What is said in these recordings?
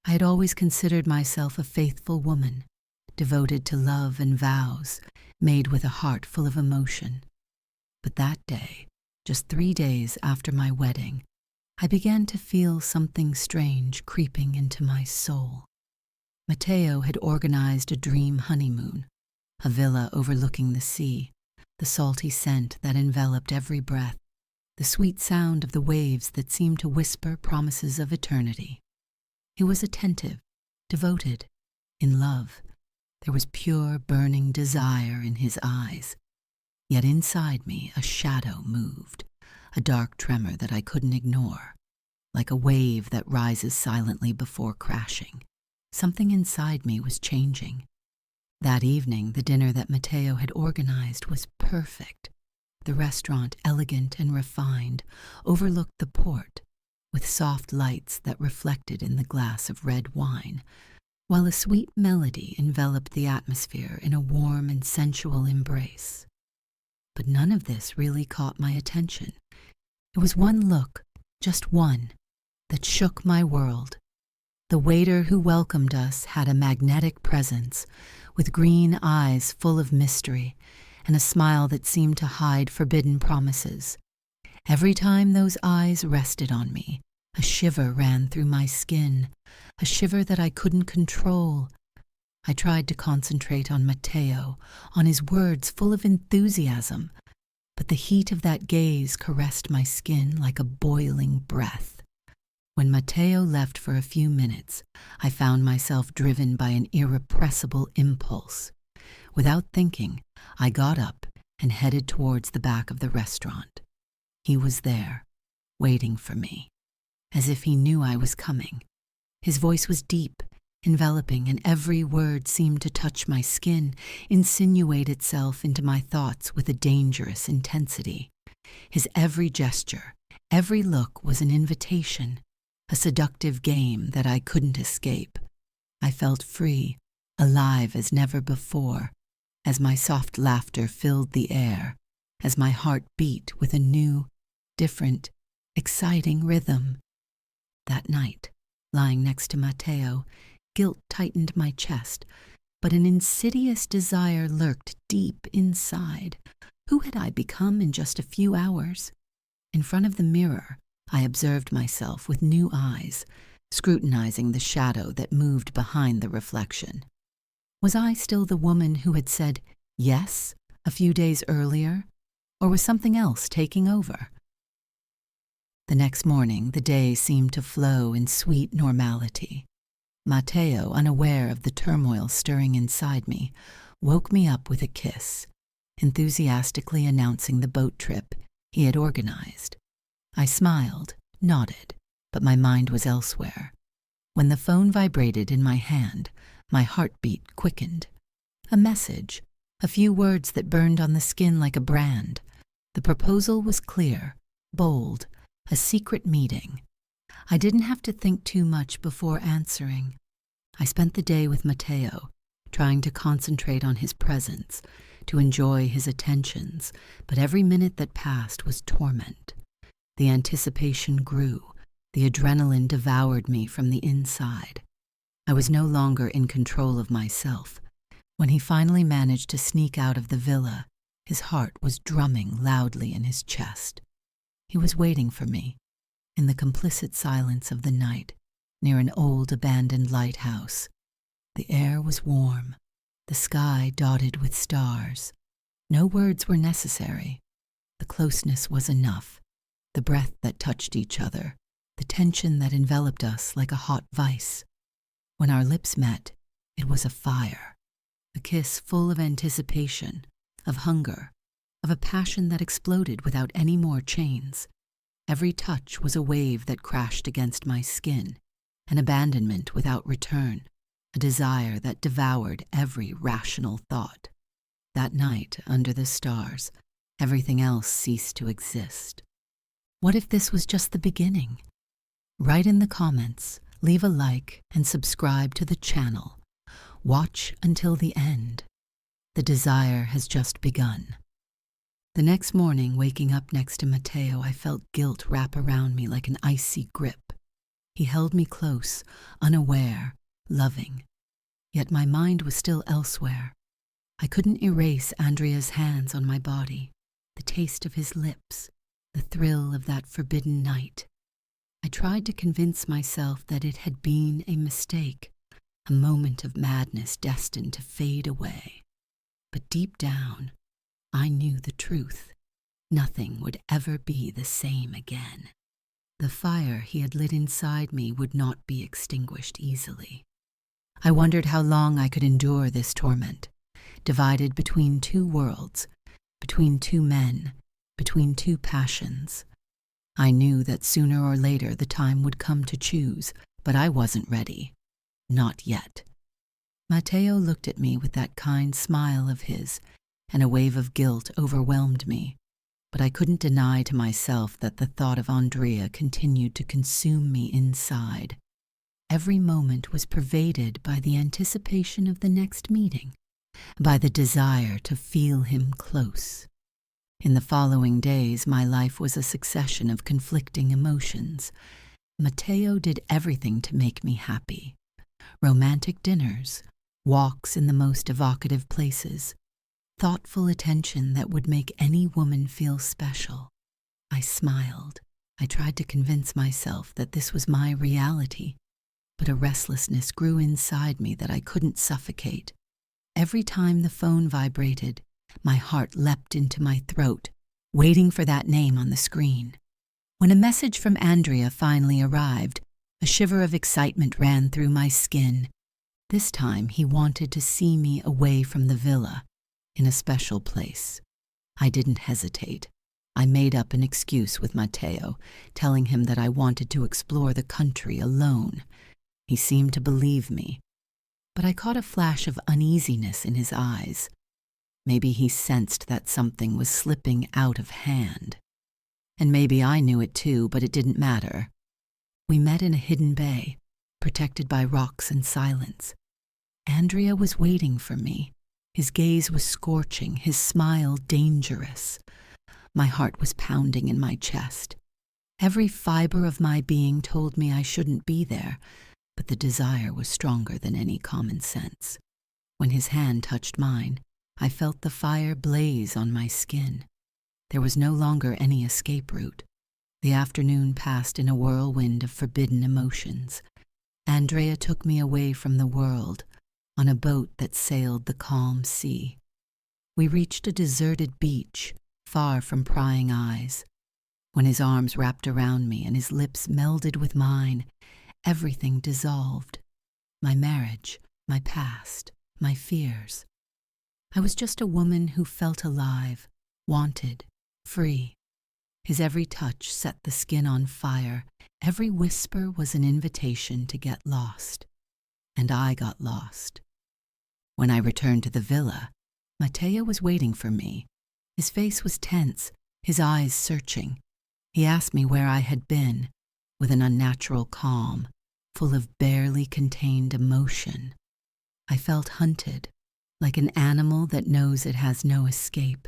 I had always considered myself a faithful woman, devoted to love and vows, made with a heart full of emotion. But that day, just 3 days after my wedding, I began to feel something strange creeping into my soul. Matteo had organized a dream honeymoon, a villa overlooking the sea, the salty scent that enveloped every breath, the sweet sound of the waves that seemed to whisper promises of eternity. He was attentive, devoted, in love. There was pure, burning desire in his eyes. Yet inside me a shadow moved, a dark tremor that I couldn't ignore, like a wave that rises silently before crashing. Something inside me was changing. That evening, the dinner that Matteo had organized was perfect. The restaurant, elegant and refined, overlooked the port, with soft lights that reflected in the glass of red wine, while a sweet melody enveloped the atmosphere in a warm and sensual embrace. But none of this really caught my attention. It was one look, just one, that shook my world. The waiter who welcomed us had a magnetic presence, with green eyes full of mystery, and a smile that seemed to hide forbidden promises. Every time those eyes rested on me, a shiver ran through my skin, a shiver that I couldn't control. I tried to concentrate on Matteo, on his words full of enthusiasm, but the heat of that gaze caressed my skin like a boiling breath. When Matteo left for a few minutes, I found myself driven by an irrepressible impulse. Without thinking, I got up and headed towards the back of the restaurant. He was there, waiting for me, as if he knew I was coming. His voice was deep, enveloping, and every word seemed to touch my skin, insinuate itself into my thoughts with a dangerous intensity. His every gesture, every look was an invitation, a seductive game that I couldn't escape. I felt free, alive as never before, as my soft laughter filled the air, as my heart beat with a new, different, exciting rhythm. That night, lying next to Matteo, guilt tightened my chest, but an insidious desire lurked deep inside. Who had I become in just a few hours? In front of the mirror, I observed myself with new eyes, scrutinizing the shadow that moved behind the reflection. Was I still the woman who had said yes a few days earlier, or was something else taking over? The next morning, the day seemed to flow in sweet normality. Matteo, unaware of the turmoil stirring inside me, woke me up with a kiss, enthusiastically announcing the boat trip he had organized. I smiled, nodded, but my mind was elsewhere. When the phone vibrated in my hand, my heartbeat quickened. A message, a few words that burned on the skin like a brand. The proposal was clear, bold, a secret meeting. I didn't have to think too much before answering. I spent the day with Matteo, trying to concentrate on his presence, to enjoy his attentions, but every minute that passed was torment. The anticipation grew. The adrenaline devoured me from the inside. I was no longer in control of myself. When he finally managed to sneak out of the villa, his heart was drumming loudly in his chest. He was waiting for me, in the complicit silence of the night, near an old abandoned lighthouse. The air was warm, the sky dotted with stars. No words were necessary. The closeness was enough, the breath that touched each other, the tension that enveloped us like a hot vice. When our lips met, it was a fire, a kiss full of anticipation, of hunger, of a passion that exploded without any more chains. Every touch was a wave that crashed against my skin, an abandonment without return, a desire that devoured every rational thought. That night, under the stars, everything else ceased to exist. What if this was just the beginning? Write in the comments, leave a like, and subscribe to the channel. Watch until the end. The desire has just begun. The next morning, waking up next to Matteo, I felt guilt wrap around me like an icy grip. He held me close, unaware, loving. Yet my mind was still elsewhere. I couldn't erase Andrea's hands on my body, the taste of his lips, the thrill of that forbidden night. I tried to convince myself that it had been a mistake, a moment of madness destined to fade away. But deep down, I knew the truth. Nothing would ever be the same again. The fire he had lit inside me would not be extinguished easily. I wondered how long I could endure this torment, divided between two worlds, between two men, between two passions. I knew that sooner or later the time would come to choose, but I wasn't ready. Not yet. Matteo looked at me with that kind smile of his, and a wave of guilt overwhelmed me. But I couldn't deny to myself that the thought of Andrea continued to consume me inside. Every moment was pervaded by the anticipation of the next meeting, by the desire to feel him close. In the following days, my life was a succession of conflicting emotions. Matteo did everything to make me happy. Romantic dinners, walks in the most evocative places, thoughtful attention that would make any woman feel special. I smiled. I tried to convince myself that this was my reality, but a restlessness grew inside me that I couldn't suffocate. Every time the phone vibrated, my heart leapt into my throat, waiting for that name on the screen. When a message from Andrea finally arrived, a shiver of excitement ran through my skin. This time he wanted to see me away from the villa, in a special place. I didn't hesitate. I made up an excuse with Matteo, telling him that I wanted to explore the country alone. He seemed to believe me, but I caught a flash of uneasiness in his eyes. Maybe he sensed that something was slipping out of hand. And maybe I knew it too, but it didn't matter. We met in a hidden bay, protected by rocks and silence. Andrea was waiting for me. His gaze was scorching, his smile dangerous. My heart was pounding in my chest. Every fiber of my being told me I shouldn't be there, but the desire was stronger than any common sense. When his hand touched mine, I felt the fire blaze on my skin. There was no longer any escape route. The afternoon passed in a whirlwind of forbidden emotions. Andrea took me away from the world, on a boat that sailed the calm sea. We reached a deserted beach, far from prying eyes. When his arms wrapped around me and his lips melded with mine, everything dissolved. My marriage, my past, my fears. I was just a woman who felt alive, wanted, free. His every touch set the skin on fire. Every whisper was an invitation to get lost. And I got lost. When I returned to the villa, Matteo was waiting for me. His face was tense, his eyes searching. He asked me where I had been, with an unnatural calm, full of barely contained emotion. I felt hunted, like an animal that knows it has no escape.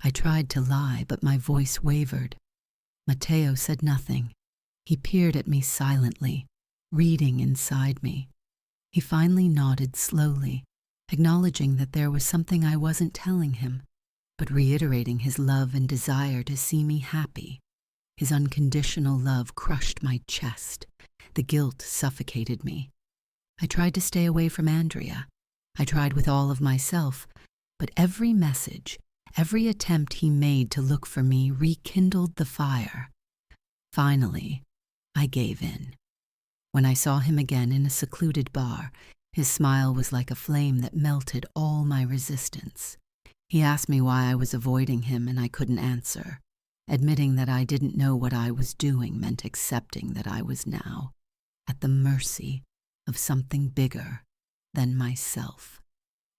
I tried to lie, but my voice wavered. Matteo said nothing. He peered at me silently, reading inside me. He finally nodded slowly, acknowledging that there was something I wasn't telling him, but reiterating his love and desire to see me happy. His unconditional love crushed my chest. The guilt suffocated me. I tried to stay away from Andrea. I tried with all of myself, but every message, every attempt he made to look for me rekindled the fire. Finally, I gave in. When I saw him again in a secluded bar, his smile was like a flame that melted all my resistance. He asked me why I was avoiding him, and I couldn't answer. Admitting that I didn't know what I was doing meant accepting that I was now at the mercy of something bigger than myself.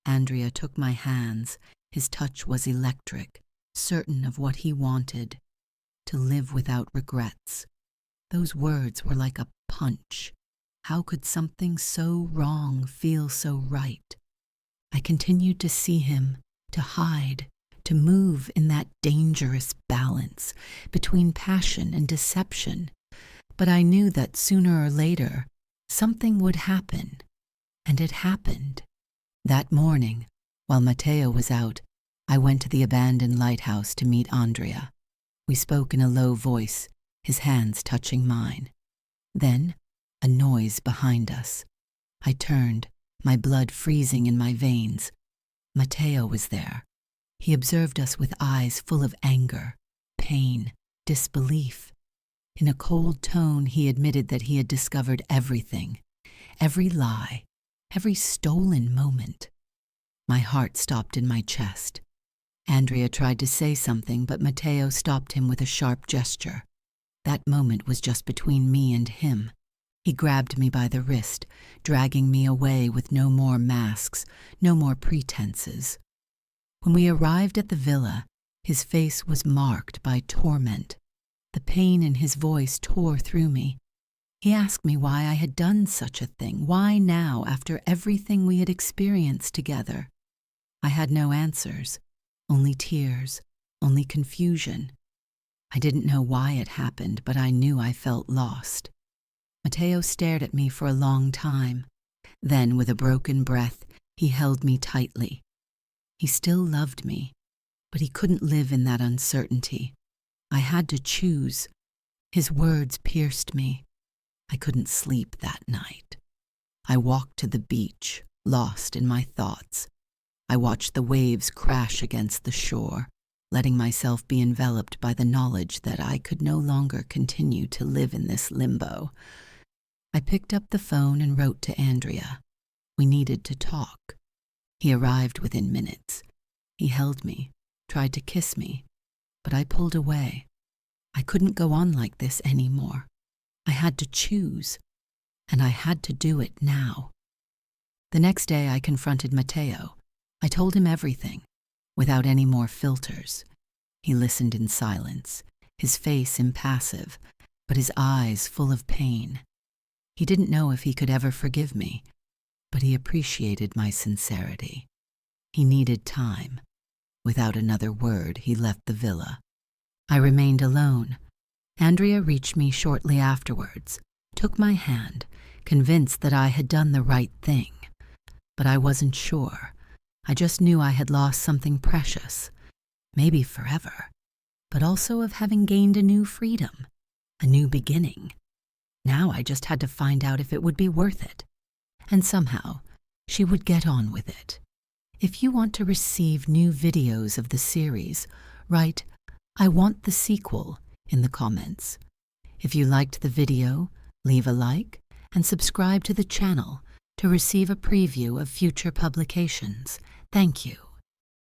Andrea took my hands. His touch was electric, certain of what he wanted, to live without regrets. Those words were like a punch. How could something so wrong feel so right? I continued to see him, to hide, to move in that dangerous balance between passion and deception, but I knew that sooner or later something would happen, and it happened. That morning, while Matteo was out, I went to the abandoned lighthouse to meet Andrea. We spoke in a low voice, his hands touching mine. Then, a noise behind us. I turned, my blood freezing in my veins. Matteo was there. He observed us with eyes full of anger, pain, disbelief. In a cold tone, he admitted that he had discovered everything, every lie, every stolen moment. My heart stopped in my chest. Andrea tried to say something, but Matteo stopped him with a sharp gesture. That moment was just between me and him. He grabbed me by the wrist, dragging me away with no more masks, no more pretenses. When we arrived at the villa, his face was marked by torment. The pain in his voice tore through me. He asked me why I had done such a thing, why now, after everything we had experienced together. I had no answers, only tears, only confusion. I didn't know why it happened, but I knew I felt lost. Matteo stared at me for a long time. Then, with a broken breath, he held me tightly. He still loved me, but he couldn't live in that uncertainty. I had to choose. His words pierced me. I couldn't sleep that night. I walked to the beach, lost in my thoughts. I watched the waves crash against the shore, letting myself be enveloped by the knowledge that I could no longer continue to live in this limbo. I picked up the phone and wrote to Andrea. We needed to talk. He arrived within minutes. He held me, tried to kiss me, but I pulled away. I couldn't go on like this anymore. I had to choose, and I had to do it now. The next day I confronted Matteo. I told him everything, without any more filters. He listened in silence, his face impassive, but his eyes full of pain. He didn't know if he could ever forgive me, but he appreciated my sincerity. He needed time. Without another word, he left the villa. I remained alone. Andrea reached me shortly afterwards, took my hand, convinced that I had done the right thing. But I wasn't sure. I just knew I had lost something precious, maybe forever, but also of having gained a new freedom, a new beginning. Now I just had to find out if it would be worth it. And somehow, she would get on with it. If you want to receive new videos of the series, write, "I want the sequel," in the comments. If you liked the video, leave a like and subscribe to the channel to receive a preview of future publications. Thank you.